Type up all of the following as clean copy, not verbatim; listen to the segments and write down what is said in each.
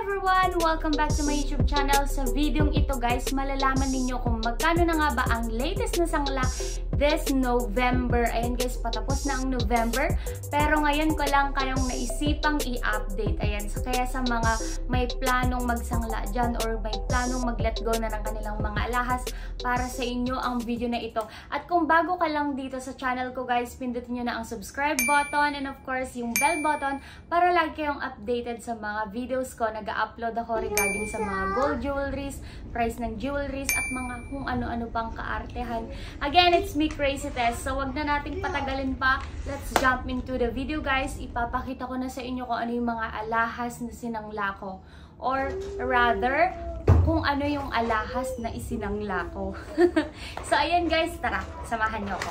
everyone! Welcome back to my YouTube channel. Sa videong ito guys, malalaman ninyo kung magkano na nga ba ang latest na sangla this November. Ayan guys, patapos na ang November. Pero ngayon ko lang kayong naisipang i-update. Ayan, so kaya sa mga may planong magsangla dyan or may planong mag-let go na ng kanilang mga alahas, para sa inyo ang video na ito. At kung bago ka lang dito sa channel ko guys, pindutin nyo na ang subscribe button and of course yung bell button para lagi kayong updated sa mga videos ko. Nag-upload ako regarding sa mga gold jewelries, price ng jewelries at mga kung ano-ano pang kaartehan. Again, it's me Crazy Tess. So wag na natin patagalin pa. Let's jump into the video guys. Ipapakita ko na sa inyo kung ano yung mga alahas na sinangla ko. Or rather, kung ano yung alahas na isinangla ko. So ayan guys, tara, samahan nyo ako.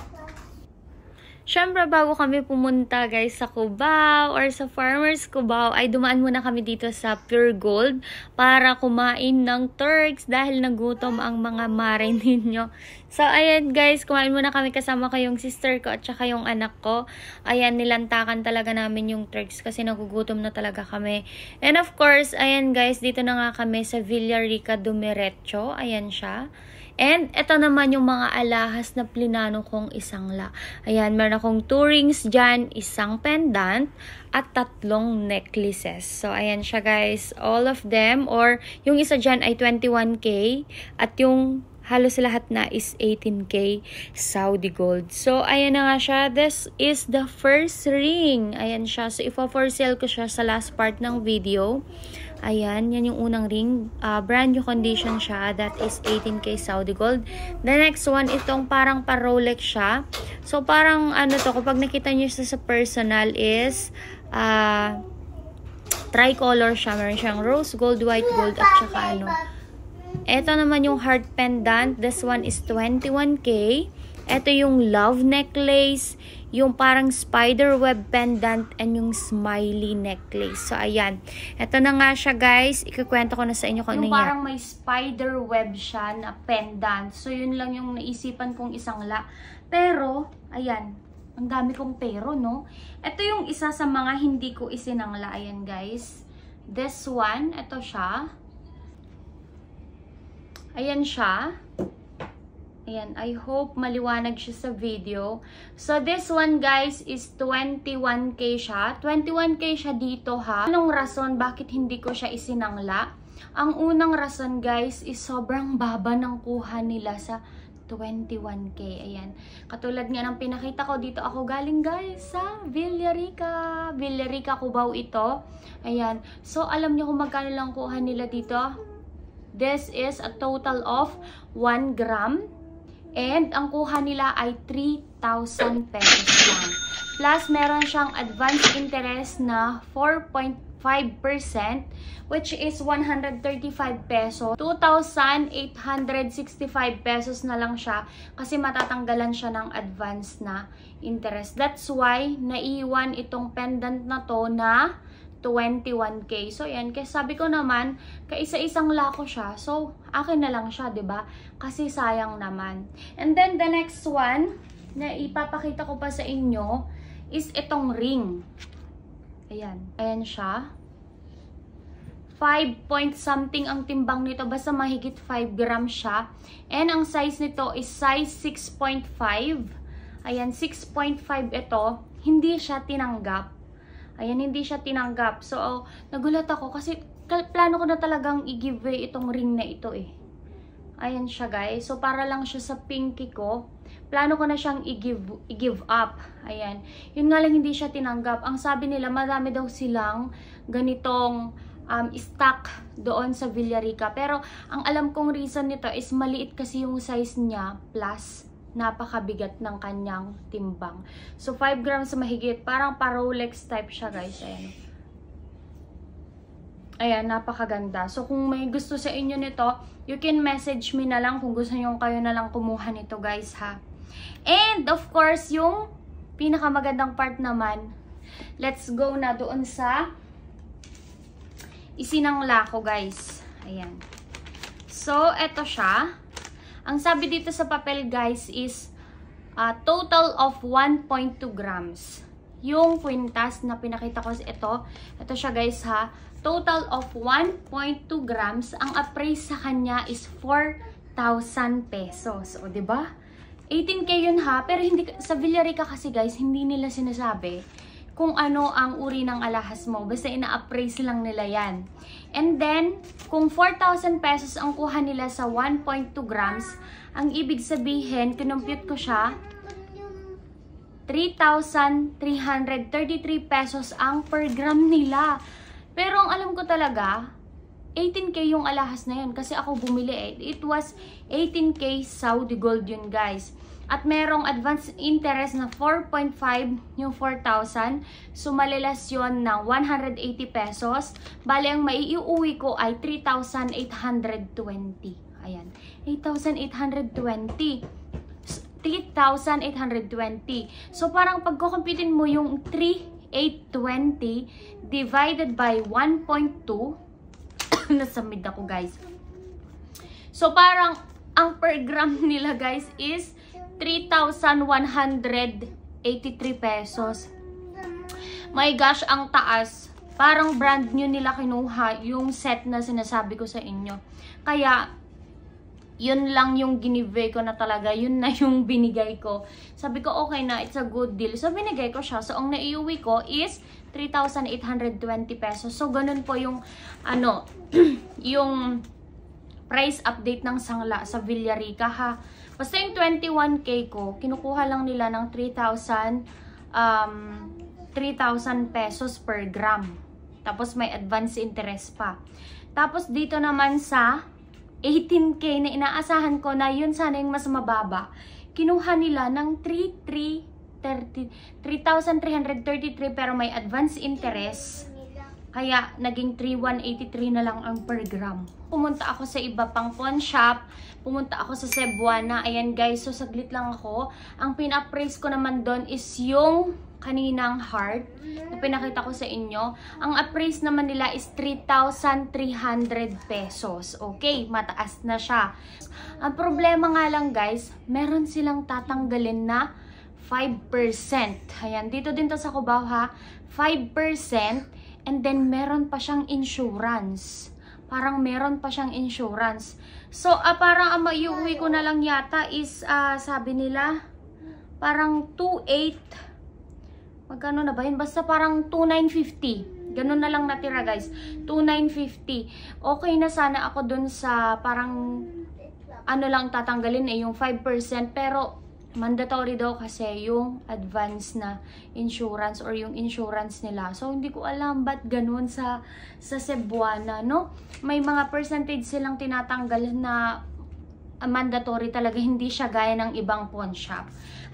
Syempre, bago kami pumunta guys sa Cubao or sa Farmers Cubao, ay dumaan muna kami dito sa Pure Gold para kumain ng Turks dahil nagutom ang mga mare ninyo. So, ayan guys, kumain muna kami kasama ko yung sister ko at saka yung anak ko. Ayan, nilantakan talaga namin yung Turks kasi nagugutom na talaga kami. And of course, ayan guys, dito na nga kami sa Villarica Dumiretso. Ayan siya. And ito naman yung mga alahas na plinano kong isangla. Ayan, meron akong 2 rings dyan, isang pendant, at 3 necklaces. So, ayan siya guys. All of them, or yung isa dyan ay 21K, at yung halos lahat na is 18K Saudi gold. So, ayan na nga siya. This is the first ring. Ayan siya. So, ipo-for sale ko siya sa last part ng video. Ayan, yan yung unang ring. Brand new condition siya. That is 18K Saudi gold. The next one, itong parang pa-Rolex siya. So, parang ano to, kapag nakita nyo siya sa personal is tricolor siya. Meron siyang rose gold, white gold, at saka ano. Ito naman yung heart pendant. This one is 21K. Ito yung love necklace, yung parang spider web pendant, and yung smiley necklace. So, ayan. Ito na nga siya, guys. Ikukwento ko na sa inyo kung ano yan. Yung parang may spider web siya na pendant. So, yun lang yung naisipan kong isangla. Pero, ayan. Ang dami kong pero, no? Ito yung isa sa mga hindi ko isinangla. Ayan, guys. This one, ito siya. Ayan siya. Ayan, I hope maliwanag siya sa video. So, this one guys is 21K siya. 21K siya dito ha. Anong rason bakit hindi ko siya isinangla? Ang unang rason guys is sobrang baba ng kuha nila sa 21K. Ayan. Katulad nga ng pinakita ko dito, ako galing guys sa Villarica. Villarica Cubao ito. Ayan. So, alam niyo kung magkano lang kuha nila dito? This is a total of 1 gram. And ang kuha nila ay 3,000 pesos lang. Plus, meron siyang advance interest na 4.5%, which is 135 pesos. 2,865 pesos na lang siya kasi matatanggalan siya ng advance na interest. That's why naiwan itong pendant na to na 21K. So, yan. Kasi sabi ko naman, kaisa-isang lako siya. So, akin na lang siya, 'di ba? Kasi sayang naman. And then, the next one, na ipapakita ko pa sa inyo, is itong ring. Ayan. Ayan siya. 5 point something ang timbang nito. Basta mahigit 5 grams siya. And ang size nito is size 6.5. Ayan, 6.5 ito. Hindi siya tinanggap. Ayan, hindi siya tinanggap. So, nagulat ako kasi plano ko na talagang i-giveaway itong ring na ito eh. Ayan siya guys. So, para lang siya sa pinky ko. Plano ko na siyang i-give up. Ayan. Yun nga lang hindi siya tinanggap. Ang sabi nila, marami daw silang ganitong stock doon sa Villarica. Pero, ang alam kong reason nito is maliit kasi yung size niya plus napakabigat ng kanyang timbang. So, 5 grams mahigit. Parang pa-Rolex type siya, guys. Ayan. Ayan, napakaganda. So, kung may gusto sa inyo nito, you can message me na lang kung gusto nyo kayo na lang kumuha nito, guys, ha. And, of course, yung pinakamagandang part naman, let's go na doon sa isinangla ko, guys. Ayan. So, eto siya. Ang sabi dito sa papel guys is total of 1.2 grams. Yung kwintas na pinakita ko ito siya guys ha. total of 1.2 grams, ang appraise sa kanya is 4,000 pesos. O, diba? 18K yun ha, pero hindi, sa Villarica kasi guys, hindi nila sinasabi kung ano ang uri ng alahas mo. Basta ina-appraise lang nila yan. And then, kung 4,000 pesos ang kuha nila sa 1.2 grams, ang ibig sabihin, kinumpute ko siya, 3,333 pesos ang per gram nila. Pero ang alam ko talaga, 18K yung alahas na yun. Kasi ako bumili eh. It was 18K Saudi gold yun guys. At merong advance interest na 4.5 yung 4,000. So malilas yun ng 180 pesos. Bale ang maiuwi ko ay 3,820. Ayan. 8,820. 3,820. So, parang pagkukumputin mo yung 3,820 divided by 1.2. Nasamid ako, guys. So, parang ang per gram nila, guys, is 3,183 pesos. My gosh, ang taas. Parang brand new nila kinuha yung set na sinasabi ko sa inyo. Kaya, yun lang yung ginivay ko na talaga. Yun na yung binigay ko. Sabi ko, okay na, it's a good deal. So, binigay ko siya. So, ang naiuwi ko is 3,820 pesos. So, ganun po yung, ano, yung price update ng sangla sa Villarica, ha. Basta yung 21K ko, kinukuha lang nila ng 3,000 pesos per gram. Tapos, may advance interest pa. Tapos, dito naman sa 18K na inaasahan ko na yun sana yung mas mababa. Kinuha nila ng 3,333 pero may advance interest. Kaya naging 3,183 na lang ang per gram. Pumunta ako sa iba pang pawn shop. Pumunta ako sa Cebuana. Ayan guys, so saglit lang ako. Ang pina-appraise ko naman doon is yung kaninang heart na pinakita ko sa inyo. Ang appraise naman nila is 3,300 pesos. Okay, mataas na siya. Ang problema nga lang guys, meron silang tatanggalin na 5%. Ayan, dito din to sa Cubao ha. 5%. And then, meron pa siyang insurance. Parang meron pa siyang insurance. So, parang ang maiuwi ko na lang yata is, sabi nila, parang 2,800. Magkano na ba yun? Basta parang 2,950. Ganun na lang natira, guys. 2,950. Okay na sana ako dun sa parang, ano lang tatanggalin eh, yung 5%. Pero, mandatory daw kasi yung advance na insurance or yung insurance nila. So, hindi ko alam ba't ganun sa Cebuana, no? May mga percentage silang tinatanggal na mandatory talaga. Hindi siya gaya ng ibang pawn shop.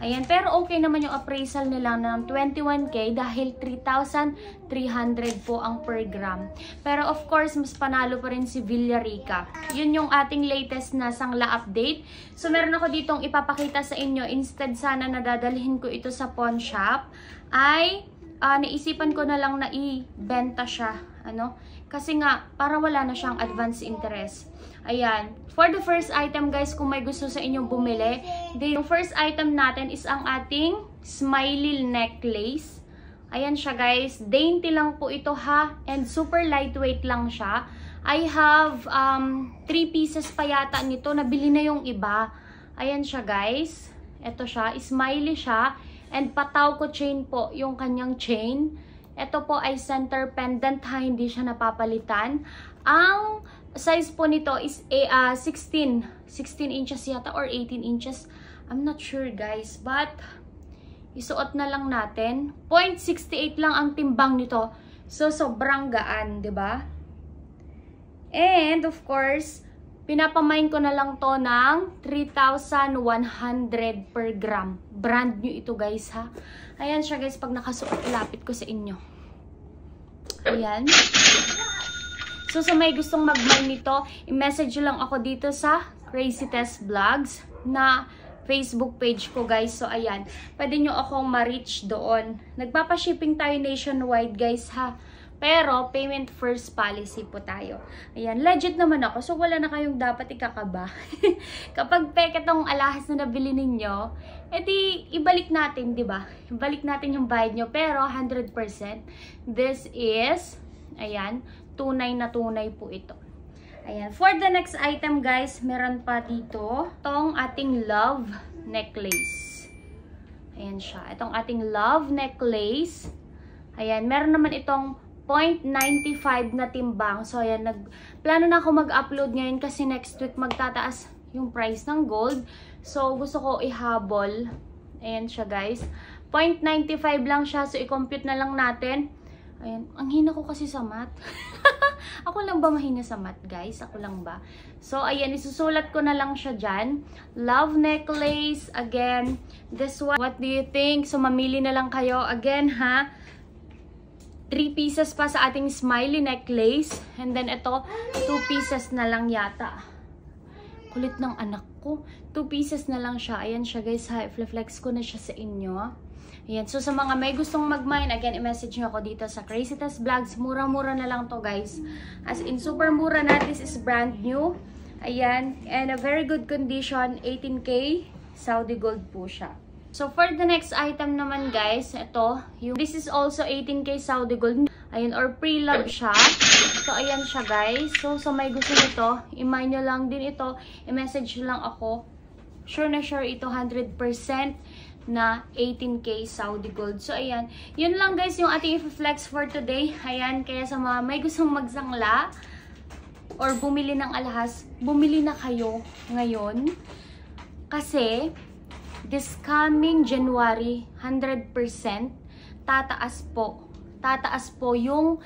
Ayan, pero okay naman yung appraisal nila ng 21K dahil 3,300 po ang per gram. Pero of course, mas panalo pa rin si Villarica. Yun yung ating latest na sangla update. So meron ako ditong ipapakita sa inyo. Instead sana na dadalhin ko ito sa pawn shop, ay naisipan ko na lang na ibenta siya. Ano? Kasi nga, para wala na siyang advance interest. Ayan. For the first item guys, kung may gusto sa inyong bumili, yung first item natin is ang ating smiley necklace. Ayan siya guys. Dainty lang po ito ha. And super lightweight lang siya. I have 3 pieces pa yata nito. Nabili na yung iba. Ayan siya guys. Ito siya. Smiley siya. And pataw ko chain po yung kanyang chain. Ito po ay center pendant ha. Hindi siya napapalitan. Ang size po nito is 16 inches yata or 18 inches. I'm not sure guys. But, isuot na lang natin. 0.68 lang ang timbang nito. So, sobrang gaan, 'di ba? And, of course, pinapamain ko na lang to ng 3,100 per gram. Brand new ito guys ha. Ayan siya guys pag nakasuot. Lapit ko sa inyo. Ayan. So, sa may gustong mag-mine nito, i-message lang ako dito sa Crazy Tess Vlogs na Facebook page ko, guys. So, ayan. Pwede nyo akong ma-reach doon. Nagpapa-shipping tayo nationwide, guys, ha. Pero, payment first policy po tayo. Ayan. Legit naman ako. So, wala na kayong dapat ikakaba. Kapag peke tong alahas na nabili ninyo, edi, ibalik natin, di ba? Ibalik natin yung bayad nyo. Pero, 100%. This is, ayan, tunay na tunay po ito. Ayan. For the next item guys, meron pa dito itong ating love necklace. Ayan siya. Itong ating love necklace. Ayan. Meron naman itong 0.95 na timbang. So ayan, plano na ako mag-upload ngayon kasi next week magtataas yung price ng gold. So gusto ko ihabol. Ayan siya guys. 0.95 lang siya. So i-compute na lang natin. Ayan. Ang hina ko kasi sa math. Ako lang ba mahina sa math, guys? Ako lang ba? So, ayan, isusulat ko na lang siya dyan. Love necklace. Again, this one. What do you think? So, mamili na lang kayo. Again, ha? 3 pieces pa sa ating smiley necklace. And then, ito, 2 pieces na lang yata. Kulit ng anak ko. 2 pieces na lang siya. Ayan siya, guys, ha? I-flex ko na siya sa inyo. Ayan. So, sa mga may gustong mag-mine, again, i-message nyo ako dito sa Crazy Tess Vlogs. Mura-mura na lang to guys. As in, super mura na. This is brand new. Ayan. And a very good condition. 18K Saudi gold po siya. So, for the next item naman guys, ito. This is also 18K Saudi gold. Ayan, or pre-love siya. So, ayan siya guys. So, sa may gusto nito, i-mine nyo lang din ito. I-message lang ako. Sure na sure ito 100% na 18K Saudi gold. So, ayan. Yun lang guys yung ating i-flex for today. Ayan. Kaya sa mga may gustong magsangla or bumili ng alahas, bumili na kayo ngayon. Kasi, this coming January, 100% tataas po yung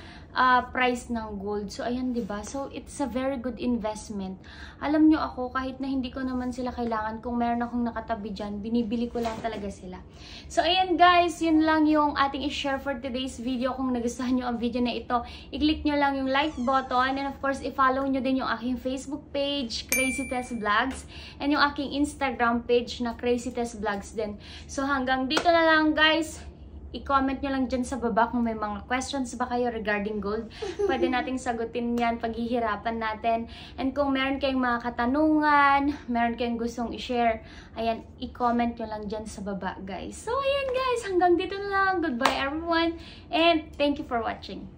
price ng gold. So, ayan, diba? So, it's a very good investment. Alam nyo ako, kahit na hindi ko naman sila kailangan, kung meron akong nakatabi dyan, binibili ko lang talaga sila. So, ayan guys, yun lang yung ating i-share for today's video. Kung nagustuhan nyo ang video na ito, i-click nyo lang yung like button. And of course, i-follow nyo din yung aking Facebook page, Crazy Tess Vlogs. And yung aking Instagram page na Crazy Tess Vlogs din. So, hanggang dito na lang guys. I-comment nyo lang dyan sa baba kung may mga questions ba kayo regarding gold. Pwede nating sagutin yan, paghihirapan natin. And kung meron kayong mga katanungan, meron kayong gustong i-share, ayan, i-comment nyo lang dyan sa baba, guys. So, ayan guys, hanggang dito na lang. Goodbye everyone, and thank you for watching.